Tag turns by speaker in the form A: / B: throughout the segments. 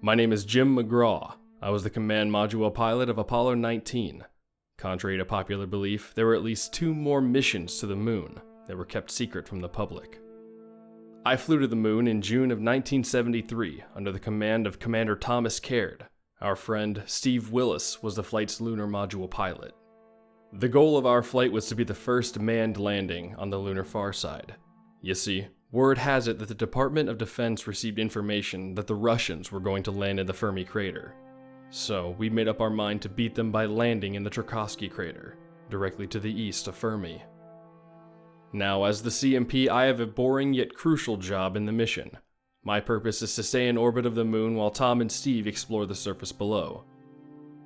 A: My name is Jim McGraw. I was the command module pilot of Apollo 19. Contrary to popular belief, there were at least 2 more missions to the moon that were kept secret from the public. I flew to the moon in June of 1973 under the command of Commander Thomas Caird. Our friend Steve Willis was the flight's lunar module pilot. The goal of our flight was to be the first manned landing on the lunar Farside. You see, word has it that the Department of Defense received information that the Russians were going to land in the Fermi crater. So we made up our mind to beat them by landing in the Cherkassky crater, directly to the east of Fermi. Now, as the CMP, I have a boring yet crucial job in the mission. My purpose is to stay in orbit of the moon while Tom and Steve explore the surface below.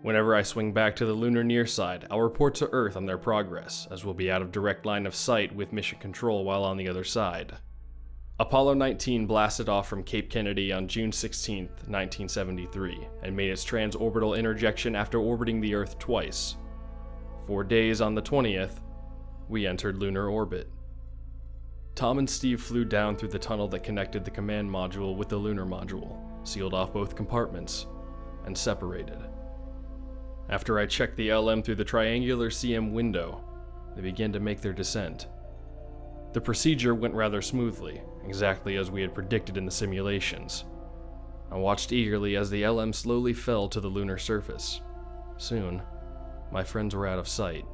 A: Whenever I swing back to the lunar near side, I'll report to Earth on their progress, as we'll be out of direct line of sight with mission control while on the other side. Apollo 19 blasted off from Cape Kennedy on June 16, 1973, and made its transorbital interjection after orbiting the Earth twice. 4 days on the 20th, we entered lunar orbit. Tom and Steve flew down through the tunnel that connected the command module with the lunar module, sealed off both compartments, and separated. After I checked the LM through the triangular CM window, they began to make their descent. The procedure went rather smoothly, exactly as we had predicted in the simulations. I watched eagerly as the LM slowly fell to the lunar surface. Soon, my friends were out of sight.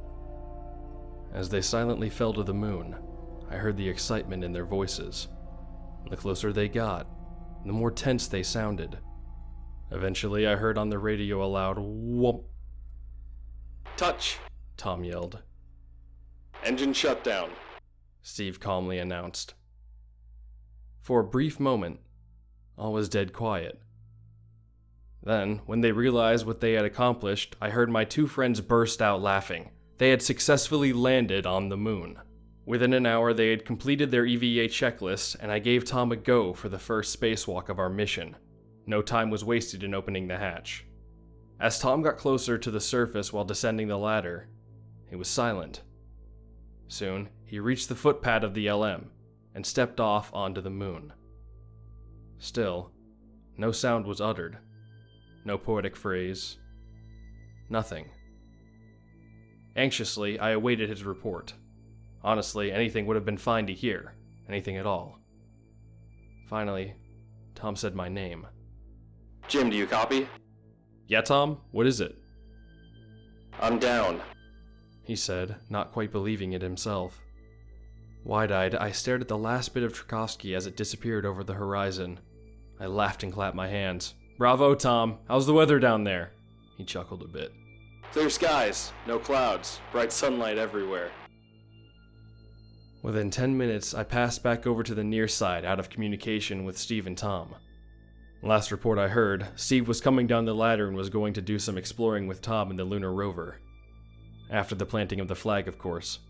A: As they silently fell to the moon, I heard the excitement in their voices. The closer they got, the more tense they sounded. Eventually, I heard on the radio a loud whoop. "Touch!" Tom yelled. "Engine shutdown," Steve calmly announced. For a brief moment, all was dead quiet. Then, when they realized what they had accomplished, I heard my 2 friends burst out laughing. They had successfully landed on the moon. Within an hour, they had completed their EVA checklist, and I gave Tom a go for the first spacewalk of our mission. No time was wasted in opening the hatch. As Tom got closer to the surface while descending the ladder, he was silent. Soon, he reached the footpad of the LM and stepped off onto the moon. Still, no sound was uttered. No poetic phrase. Nothing. Anxiously, I awaited his report. Honestly, anything would have been fine to hear. Anything at all. Finally, Tom said my name. "Jim, do you copy?" "Yeah, Tom? What is it?" "I'm down," he said, not quite believing it himself. Wide-eyed, I stared at the last bit of Cherkassky as it disappeared over the horizon. I laughed and clapped my hands. "Bravo, Tom. How's the weather down there?" He chuckled a bit. "Clear skies, no clouds, bright sunlight everywhere." Within 10 minutes, I passed back over to the near side out of communication with Steve and Tom. Last report I heard, Steve was coming down the ladder and was going to do some exploring with Tom in the lunar rover. After the planting of the flag, of course.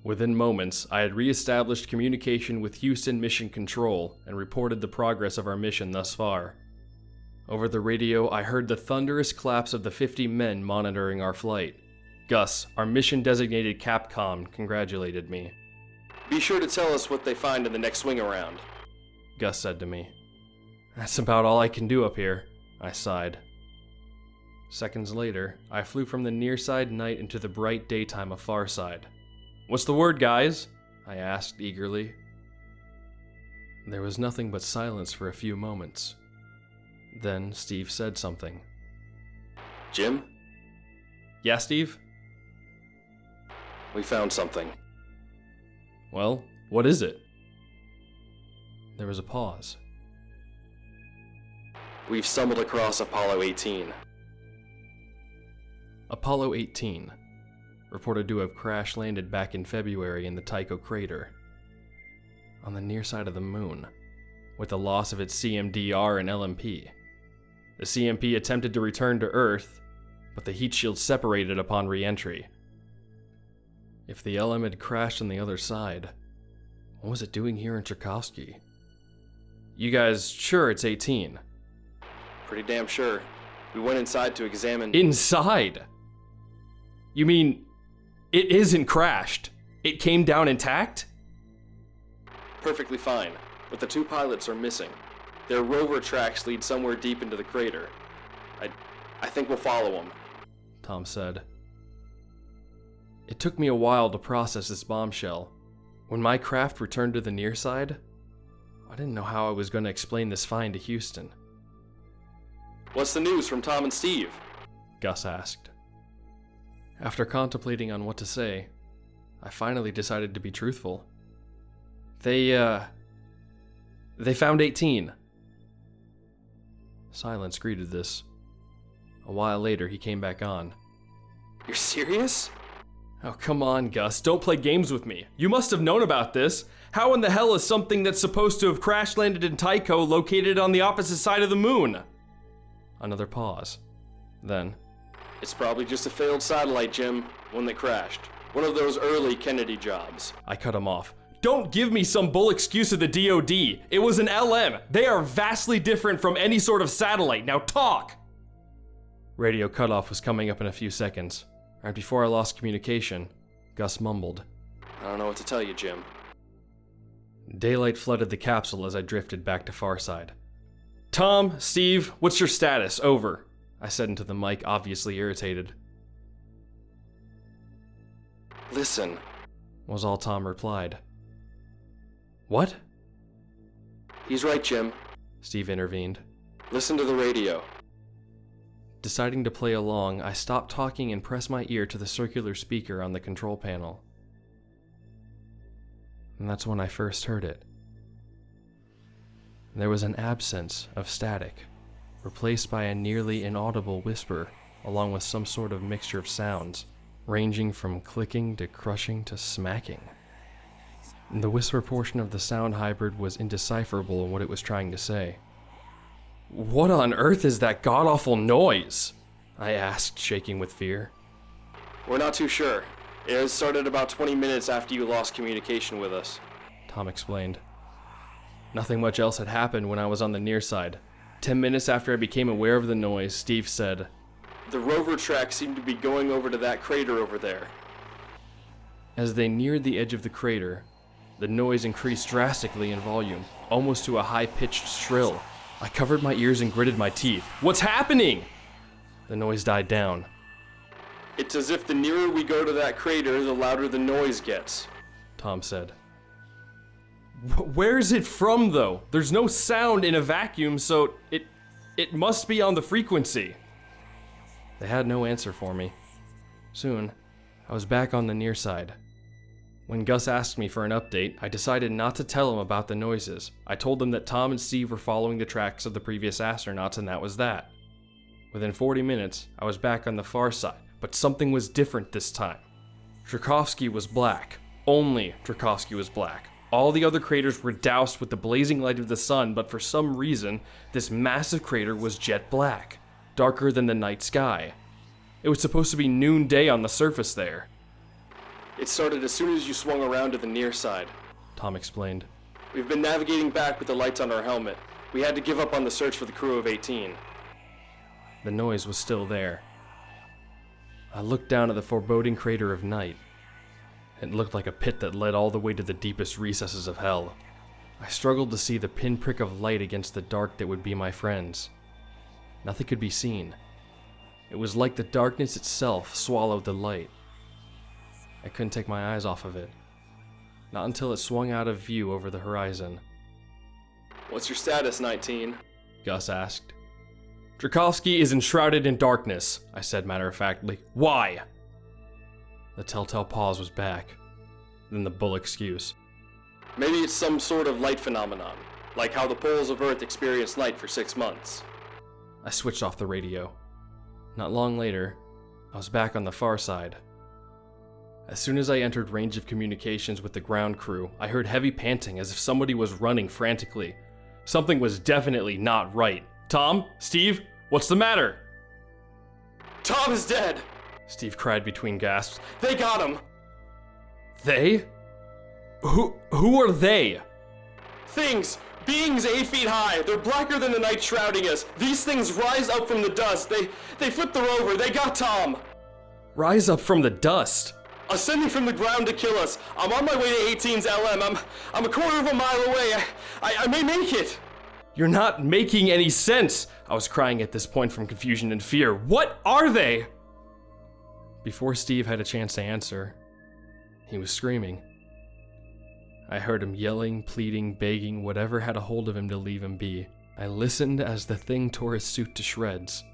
A: Within moments, I had re-established communication with Houston Mission Control and reported the progress of our mission thus far. Over the radio, I heard the thunderous claps of the 50 men monitoring our flight. Gus, our mission-designated Capcom, congratulated me. "Be sure to tell us what they find in the next swing around," Gus said to me. "That's about all I can do up here," I sighed. Seconds later, I flew from the near-side night into the bright daytime of Farside. "What's the word, guys?" I asked eagerly. There was nothing but silence for a few moments. Then Steve said something. "Jim?" "Yeah, Steve?" "We found something." "Well, what is it?" There was a pause. "We've stumbled across Apollo 18. Apollo 18, reported to have crash-landed back in February in the Tycho crater, on the near side of the moon, with the loss of its CMDR and LMP. The CMP attempted to return to Earth, but the heat shield separated upon re-entry. If the LM had crashed on the other side, what was it doing here in Cherkassky? You guys sure it's 18? Pretty damn sure. We went inside to examine— Inside? You mean, it isn't crashed? It came down intact? Perfectly fine, but the 2 pilots are missing. Their rover tracks lead somewhere deep into the crater. I think we'll follow them, Tom said. It took me a while to process this bombshell. When my craft returned to the near side, I didn't know how I was going to explain this find to Houston. What's the news from Tom and Steve? Gus asked. After contemplating on what to say, I finally decided to be truthful. They found 18. Silence greeted this. A while later, he came back on. You're serious? Oh, come on, Gus. Don't play games with me. You must have known about this. How in the hell is something that's supposed to have crash-landed in Tycho located on the opposite side of the moon? Another pause. Then, it's probably just a failed satellite, Jim. One that crashed. One of those early Kennedy jobs. I cut him off. Don't give me some bull excuse of the DoD. It was an LM. They are vastly different from any sort of satellite. Now talk! Radio cutoff was coming up in a few seconds. Right before I lost communication, Gus mumbled, I don't know what to tell you, Jim. Daylight flooded the capsule as I drifted back to Farside. Tom, Steve, what's your status? Over, I said into the mic, obviously irritated. Listen, was all Tom replied. What? He's right, Jim, Steve intervened. Listen to the radio. Deciding to play along, I stopped talking and pressed my ear to the circular speaker on the control panel. And that's when I first heard it. There was an absence of static, replaced by a nearly inaudible whisper, along with some sort of mixture of sounds, ranging from clicking to crushing to smacking. The whisper portion of the sound hybrid was indecipherable in what it was trying to say. What on earth is that god-awful noise? I asked, shaking with fear. We're not too sure. It started about 20 minutes after you lost communication with us, Tom explained. Nothing much else had happened when I was on the near side. 10 minutes after I became aware of the noise, Steve said, The rover tracks seem to be going over to that crater over there. As they neared the edge of the crater, the noise increased drastically in volume, almost to a high-pitched shrill. I covered my ears and gritted my teeth. What's happening? The noise died down. It's as if the nearer we go to that crater, the louder the noise gets, Tom said. Where is it from, though? There's no sound in a vacuum, so it must be on the frequency. They had no answer for me. Soon, I was back on the near side. When Gus asked me for an update, I decided not to tell him about the noises. I told him that Tom and Steve were following the tracks of the previous astronauts, and that was that. Within 40 minutes, I was back on the far side, but something was different this time. Tchaikovsky was black. Only Tchaikovsky was black. All the other craters were doused with the blazing light of the sun, but for some reason, this massive crater was jet black, darker than the night sky. It was supposed to be noonday on the surface there. It started as soon as you swung around to the near side, Tom explained. We've been navigating back with the lights on our helmet. We had to give up on the search for the crew of 18. The noise was still there. I looked down at the foreboding crater of night. It looked like a pit that led all the way to the deepest recesses of hell. I struggled to see the pinprick of light against the dark that would be my friends. Nothing could be seen. It was like the darkness itself swallowed the light. I couldn't take my eyes off of it. Not until it swung out of view over the horizon. What's your status, 19? Gus asked. Tchaikovsky is enshrouded in darkness, I said matter-of-factly. Why? The telltale pause was back. Then the bull excuse. Maybe it's some sort of light phenomenon, like how the poles of Earth experience light for 6 months. I switched off the radio. Not long later, I was back on the far side. As soon as I entered range of communications with the ground crew, I heard heavy panting as if somebody was running frantically. Something was definitely not right. Tom? Steve? What's the matter? Tom is dead! Steve cried between gasps. They got him! They? Who are they? Things! Beings 8 feet high! They're blacker than the night shrouding us! These things rise up from the dust! They flipped the rover! They got Tom! Rise up from the dust? Ascending from the ground to kill us! I'm on my way to 18's LM! I'm a quarter of a mile away! I may make it! You're not making any sense! I was crying at this point from confusion and fear. What are they? Before Steve had a chance to answer, he was screaming. I heard him yelling, pleading, begging whatever had a hold of him to leave him be. I listened as the thing tore his suit to shreds.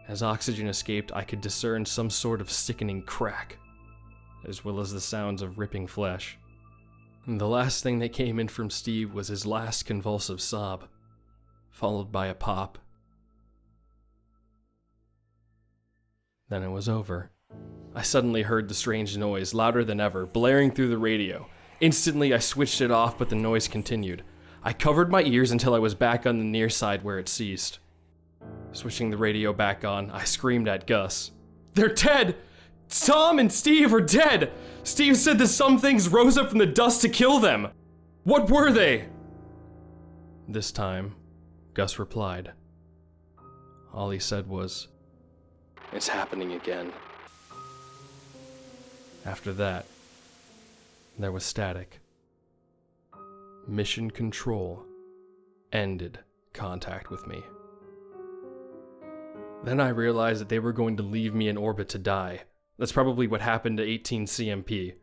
A: As oxygen escaped, I could discern some sort of sickening crack, as well as the sounds of ripping flesh. And the last thing that came in from Steve was his last convulsive sob, followed by a pop. Then it was over. I suddenly heard the strange noise, louder than ever, blaring through the radio. Instantly, I switched it off, but the noise continued. I covered my ears until I was back on the near side where it ceased. Switching the radio back on, I screamed at Gus. They're dead! Tom and Steve are dead! Steve said that some things rose up from the dust to kill them! What were they? This time, Gus replied. All he said was, "It's happening again." After that, there was static. Mission Control ended contact with me. Then I realized that they were going to leave me in orbit to die. That's probably what happened to 18 CMP.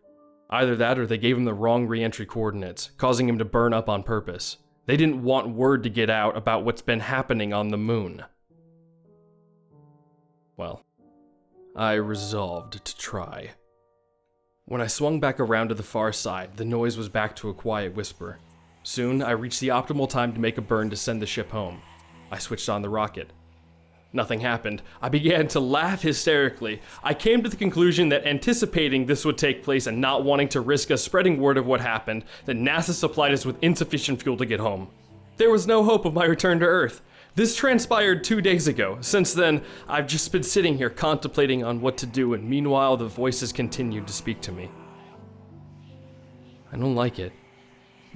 A: Either that or they gave him the wrong re-entry coordinates, causing him to burn up on purpose. They didn't want word to get out about what's been happening on the moon. Well, I resolved to try. When I swung back around to the far side, the noise was back to a quiet whisper. Soon, I reached the optimal time to make a burn to send the ship home. I switched on the rocket. Nothing happened. I began to laugh hysterically. I came to the conclusion that anticipating this would take place and not wanting to risk us spreading word of what happened, that NASA supplied us with insufficient fuel to get home. There was no hope of my return to Earth. This transpired 2 days ago. Since then, I've just been sitting here contemplating on what to do, and meanwhile the voices continued to speak to me. I don't like it.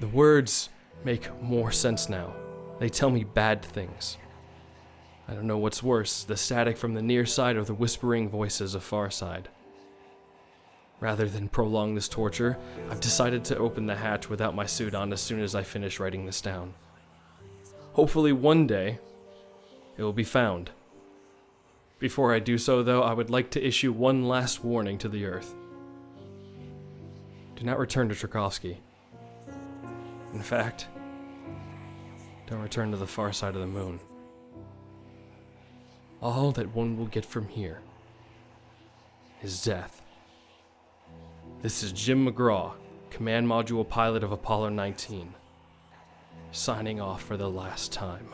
A: The words make more sense now. They tell me bad things. I don't know what's worse, the static from the near side or the whispering voices of far side. Rather than prolong this torture, I've decided to open the hatch without my suit on as soon as I finish writing this down. Hopefully one day, it will be found. Before I do so, though, I would like to issue one last warning to the Earth. Do not return to Tchaikovsky. In fact, don't return to the far side of the moon. All that one will get from here is death. This is Jim McGraw, Command Module Pilot of Apollo 19, signing off for the last time.